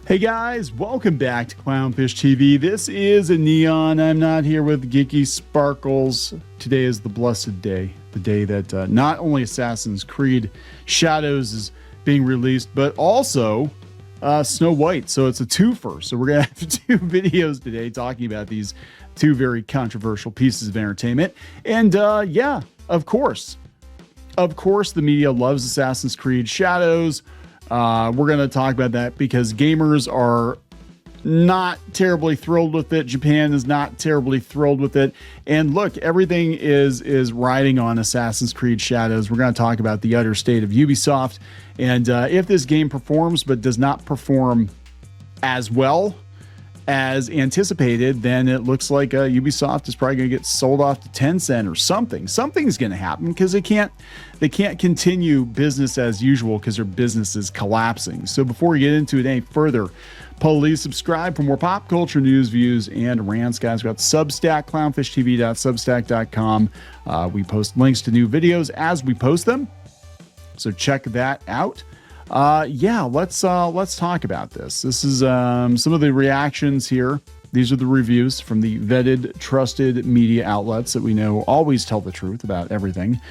Hey guys, welcome back to Clownfish TV. This is a Kneon. I'm not here with Geeky Sparkles. Today is the blessed day, the day that not only Assassin's Creed Shadows is being released, but also Snow White. So it's a twofer. So we're going to have two videos today talking about these two very controversial pieces of entertainment. And yeah, of course, the media loves Assassin's Creed Shadows. We're going to talk about that because gamers are not terribly thrilled with it. Japan is not terribly thrilled with it. And look, everything is riding on Assassin's Creed Shadows. We're going to talk about the utter state of Ubisoft. And if this game performs but does not perform as well as anticipated, then it looks like Ubisoft is probably going to get sold off to Tencent or something. Something's going to happen because they can't continue business as usual because their business is collapsing. So before we get into it any further, please subscribe for more pop culture news, views, and rants, guys. We got Substack, clownfishtv.substack.com. We post links to new videos as we post them, so check that out. Yeah, let's talk about this. This is some of the reactions here. These are the reviews from the vetted, trusted media outlets that we know always tell the truth about everything.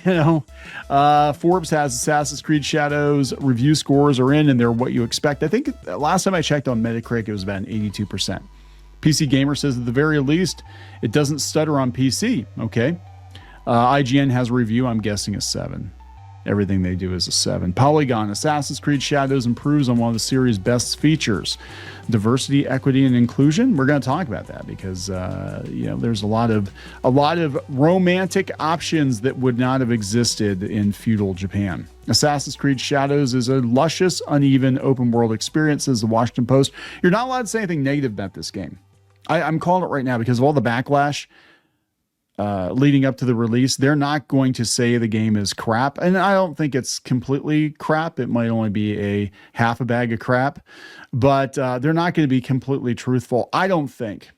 Forbes has Assassin's Creed Shadows review scores are in, and they're what you expect. I think last time I checked on Metacritic, it was about an 82%. PC Gamer says at the very least, it doesn't stutter on PC. Okay. IGN has a review. I'm guessing a 7. Everything they do is a 7. Polygon, Assassin's Creed Shadows improves on one of the series' best features. Diversity, equity, and inclusion. We're going to talk about that because there's a lot of romantic options that would not have existed in feudal Japan. Assassin's Creed Shadows is a luscious, uneven, open world experience, says the Washington Post. You're not allowed to say anything negative about this game. I'm calling it right now because of all the backlash leading up to the release. They're not going to say the game is crap. And I don't think it's completely crap. It might only be a half a bag of crap, but they're not going to be completely truthful, I don't think,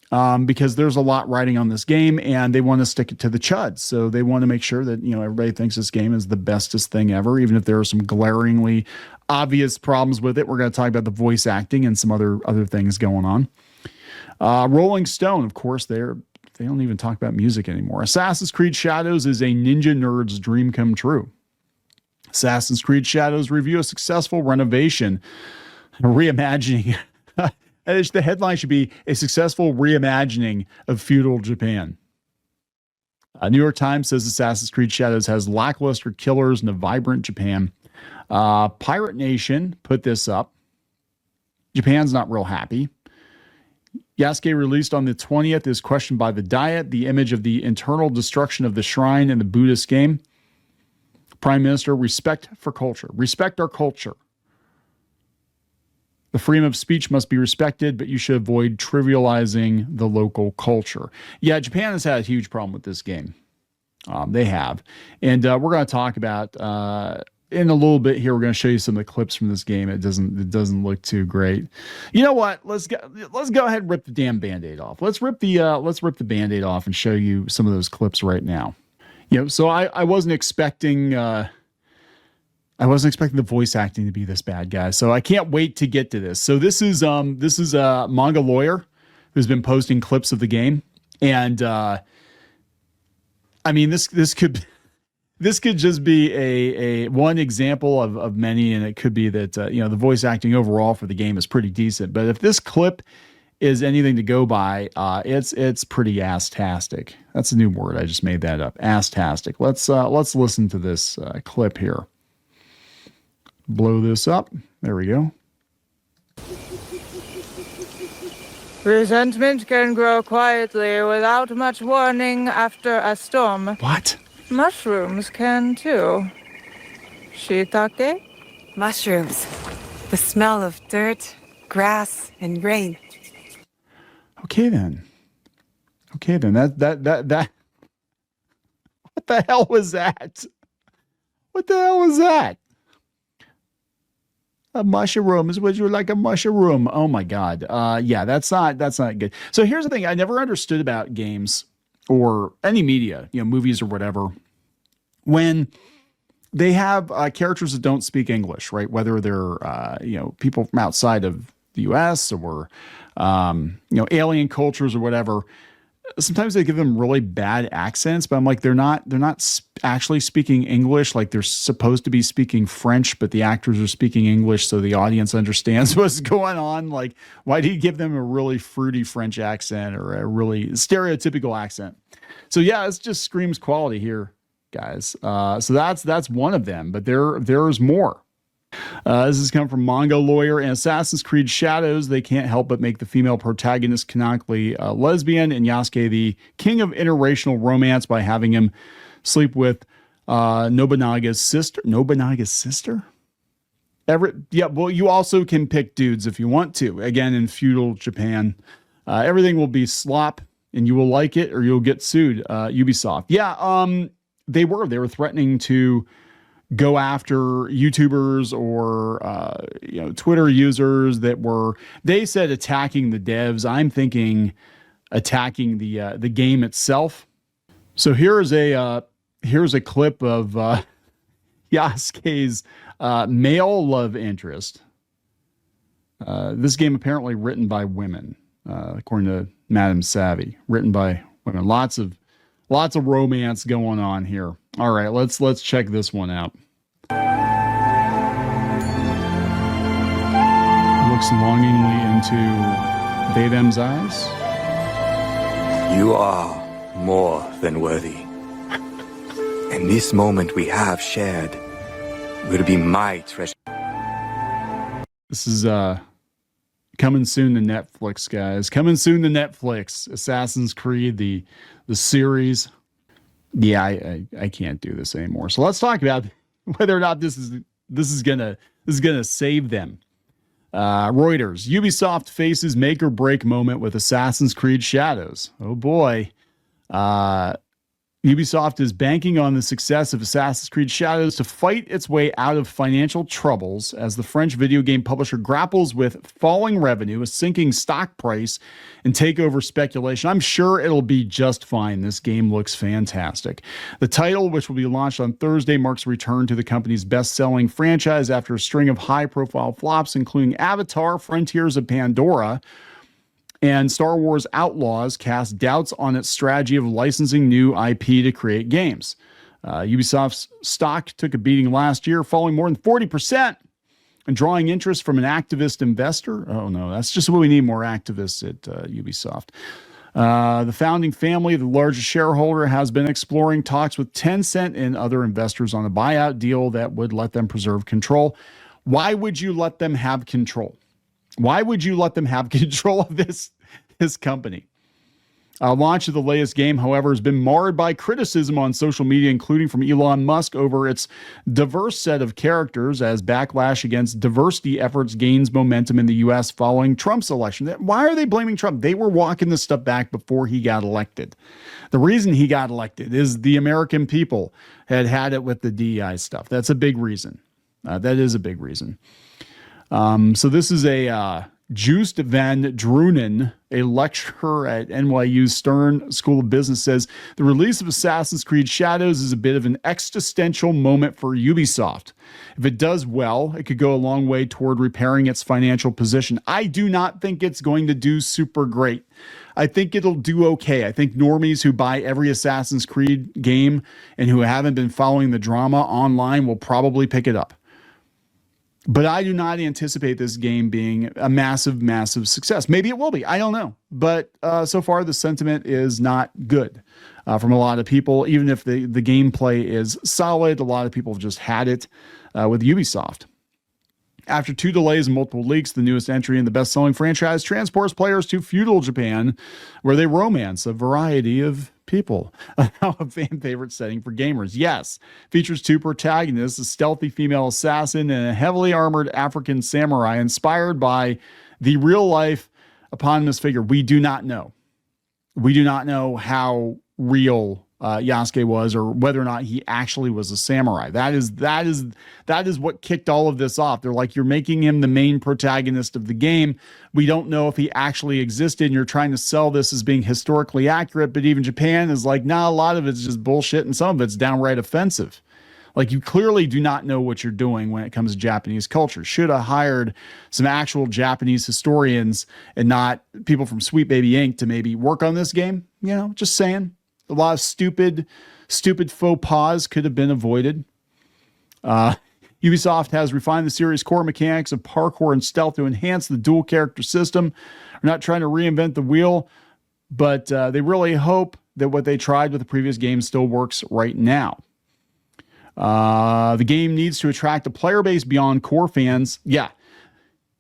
because there's a lot riding on this game and they want to stick it to the chuds. So they want to make sure that, everybody thinks this game is the bestest thing ever, even if there are some glaringly obvious problems with it. We're going to talk about the voice acting and some other things going on. Rolling Stone, of course, they don't even talk about music anymore. Assassin's Creed Shadows is a ninja nerd's dream come true. Assassin's Creed Shadows review a successful renovation, reimagining. The headline should be a successful reimagining of feudal Japan. New York Times says Assassin's Creed Shadows has lackluster killers in a vibrant Japan. Pirate Nation put this up. Japan's not real happy. Yasuke, released on the 20th, is questioned by the Diet, the image of the internal destruction of the shrine in the Buddhist game. Prime Minister, respect for culture. Respect our culture. The freedom of speech must be respected, but you should avoid trivializing the local culture. Yeah, Japan has had a huge problem with this game. They have. And we're going to talk about in a little bit here. We're going to show you some of the clips from this game. It doesn't look too great. You know what? Let's go ahead and rip the damn Band-Aid off. Let's rip the Band-Aid off and show you some of those clips right now. So I wasn't expecting the voice acting to be this bad, guys. So I can't wait to get to this. So this is a manga lawyer who's been posting clips of the game, and this could just be a one example of many, and it could be that the voice acting overall for the game is pretty decent. But if this clip is anything to go by, it's pretty ass-tastic. That's a new word. I just made that up. Ass-tastic. Let's listen to this clip here. Blow this up. There we go. Resentment can grow quietly without much warning after a storm. What? Mushrooms can too. Shiitake? Mushrooms. The smell of dirt, grass, and rain. Okay then. That. What the hell was that? What the hell was that? A mushroom. Would you like a mushroom? Oh my God. Yeah, that's not good. So here's the thing. I never understood about games or any media, movies or whatever, when they have characters that don't speak English, right? Whether they're people from outside of the U.S. or alien cultures or whatever. Sometimes they give them really bad accents, but I'm like, they're not actually speaking English. Like they're supposed to be speaking French, but the actors are speaking English, so the audience understands what's going on. Like, why do you give them a really fruity French accent or a really stereotypical accent? So yeah, it just screams quality here, guys. So that's one of them, but there's more. This has come from Manga Lawyer. In Assassin's Creed Shadows, they can't help but make the female protagonist canonically lesbian, and Yasuke the king of interracial romance by having him sleep with Nobunaga's sister. Nobunaga's sister? Well, you also can pick dudes if you want to. Again, in feudal Japan, everything will be slop, and you will like it or you'll get sued. Ubisoft. Yeah, they were threatening to go after YouTubers or Twitter users that were, they said, attacking the devs. I'm thinking attacking the game itself. So here's a clip of Yasuke's male love interest. This game apparently written by women, according to Madame Savvy, written by women. Lots of romance going on here. All right, let's check this one out. Looks longingly into they them's eyes. You are more than worthy. And this moment we have shared will be my treasure. This is coming soon to Netflix, guys. Coming soon to Netflix. Assassin's Creed, the series. Yeah, I can't do this anymore. So let's talk about whether or not this is gonna save them. Reuters. Ubisoft faces make or break moment with Assassin's Creed Shadows. Oh boy. Ubisoft is banking on the success of Assassin's Creed Shadows to fight its way out of financial troubles as the French video game publisher grapples with falling revenue, a sinking stock price, and takeover speculation. I'm sure it'll be just fine. This game looks fantastic. The title, which will be launched on Thursday, marks a return to the company's best-selling franchise after a string of high-profile flops, including Avatar: Frontiers of Pandora, and Star Wars Outlaws cast doubts on its strategy of licensing new IP to create games. Ubisoft's stock took a beating last year, falling more than 40% and drawing interest from an activist investor. Oh no, that's just what we need, more activists at Ubisoft. The founding family, the largest shareholder, has been exploring talks with Tencent and other investors on a buyout deal that would let them preserve control. Why would you let them have control? Why would you let them have control of this company? Launch of the latest game, however, has been marred by criticism on social media, including from Elon Musk over its diverse set of characters as backlash against diversity efforts gains momentum in the U.S. following Trump's election. Why are they blaming Trump? They were walking this stuff back before he got elected. The reason he got elected is the American people had it with the DEI stuff. That's a big reason. That is a big reason. So this is a Joost van Drunen, a lecturer at NYU's Stern School of Business, says the release of Assassin's Creed Shadows is a bit of an existential moment for Ubisoft. If it does well, it could go a long way toward repairing its financial position. I do not think it's going to do super great. I think it'll do okay. I think normies who buy every Assassin's Creed game and who haven't been following the drama online will probably pick it up. But I do not anticipate this game being a massive, massive success. Maybe it will be. I don't know. But so far, the sentiment is not good from a lot of people. Even if the gameplay is solid, a lot of people have just had it with Ubisoft. After 2 delays and multiple leaks, the newest entry in the best-selling franchise transports players to feudal Japan, where they romance a variety of people. A fan favorite setting for gamers. Yes, features 2 protagonists, a stealthy female assassin and a heavily armored African samurai inspired by the real-life eponymous figure. We do not know. We do not know how real Yasuke was, or whether or not he actually was a samurai. That is what kicked all of this off. They're like, you're making him the main protagonist of the game. We don't know if he actually existed, and you're trying to sell this as being historically accurate, but even Japan is like, nah, a lot of it's just bullshit, and some of it's downright offensive. Like, you clearly do not know what you're doing when it comes to Japanese culture. Should have hired some actual Japanese historians and not people from Sweet Baby Inc. to maybe work on this game. You know, just saying. A lot of stupid faux pas could have been avoided. Ubisoft has refined the series' core mechanics of parkour and stealth to enhance the dual character system. They're not trying to reinvent the wheel, but they really hope that what they tried with the previous game still works right now. The game needs to attract a player base beyond core fans. Yeah.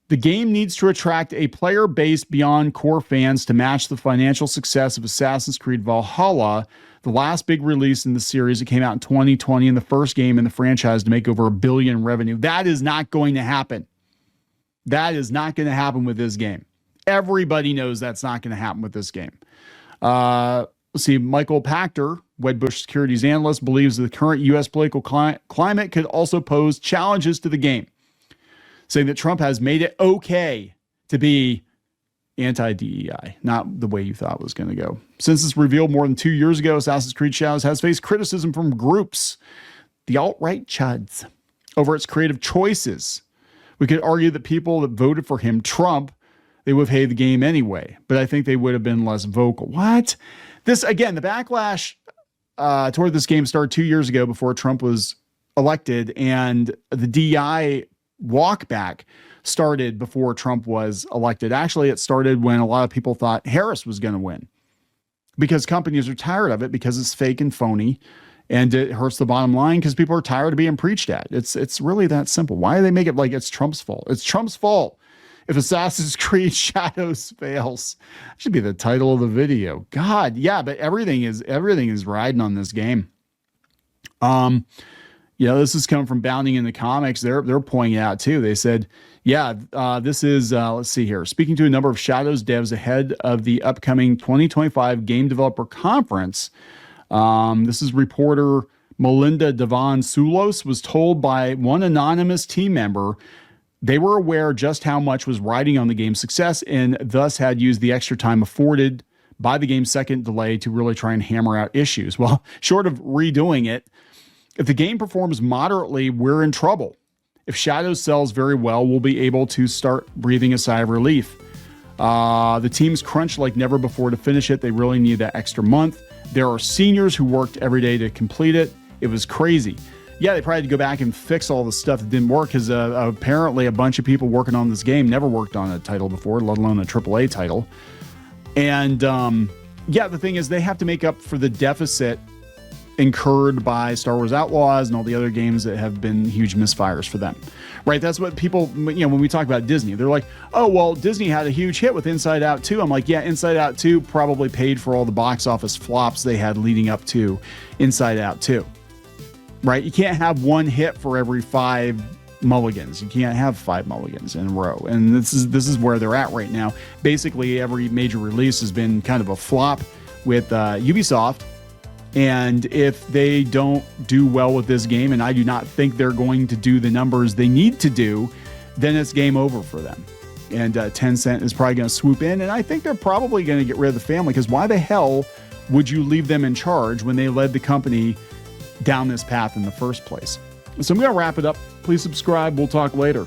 The game needs to attract a player base beyond core fans to match the financial success of Assassin's Creed Valhalla, the last big release in the series. It came out in 2020 and the first game in the franchise to make over $1 billion in revenue. That is not going to happen. That is not going to happen with this game. Everybody knows that's not going to happen with this game. Let's see, Michael Pachter, Wedbush Securities analyst, believes the current U.S. political climate could also pose challenges to the game, saying that Trump has made it okay to be anti-DEI, not the way you thought it was going to go. Since it's revealed more than 2 years ago, Assassin's Creed Shadows has faced criticism from groups, the alt-right chuds, over its creative choices. We could argue that people that voted for him, Trump, they would have hated the game anyway, but I think they would have been less vocal. What? This, again, the backlash toward this game started 2 years ago before Trump was elected, and the DEI walkback started before Trump was elected. Actually, it started when a lot of people thought Harris was going to win because companies are tired of it because it's fake and phony, and it hurts the bottom line because people are tired of being preached at. It's really that simple. Why do they make it like it's Trump's fault? It's Trump's fault if Assassin's Creed Shadows fails. That should be the title of the video. God, yeah, but everything is riding on this game. This is coming from Bounding in the Comics. They're pointing it out too. They said, this is, let's see here. Speaking to a number of Shadows devs ahead of the upcoming 2025 Game Developer Conference, this is reporter Melinda Devon Sulos was told by one anonymous team member they were aware just how much was riding on the game's success and thus had used the extra time afforded by the game's second delay to really try and hammer out issues. Well, short of redoing it, if the game performs moderately, we're in trouble. If Shadows sells very well, we'll be able to start breathing a sigh of relief. The team's crunched like never before to finish it. They really need that extra month. There are seniors who worked every day to complete it. It was crazy. Yeah, they probably had to go back and fix all the stuff that didn't work because apparently a bunch of people working on this game never worked on a title before, let alone a AAA title. And the thing is they have to make up for the deficit incurred by Star Wars Outlaws and all the other games that have been huge misfires for them, right? That's what people, when we talk about Disney, they're like, oh, well, Disney had a huge hit with Inside Out 2. I'm like, yeah, Inside Out 2 probably paid for all the box office flops they had leading up to Inside Out 2, right? You can't have one hit for every 5 mulligans. You can't have 5 mulligans in a row. And this is where they're at right now. Basically, every major release has been kind of a flop with Ubisoft. And if they don't do well with this game, and I do not think they're going to do the numbers they need to do, then it's game over for them. And Tencent is probably going to swoop in, and I think they're probably going to get rid of the family, because why the hell would you leave them in charge when they led the company down this path in the first place? So I'm going to wrap it up. Please subscribe. We'll talk later.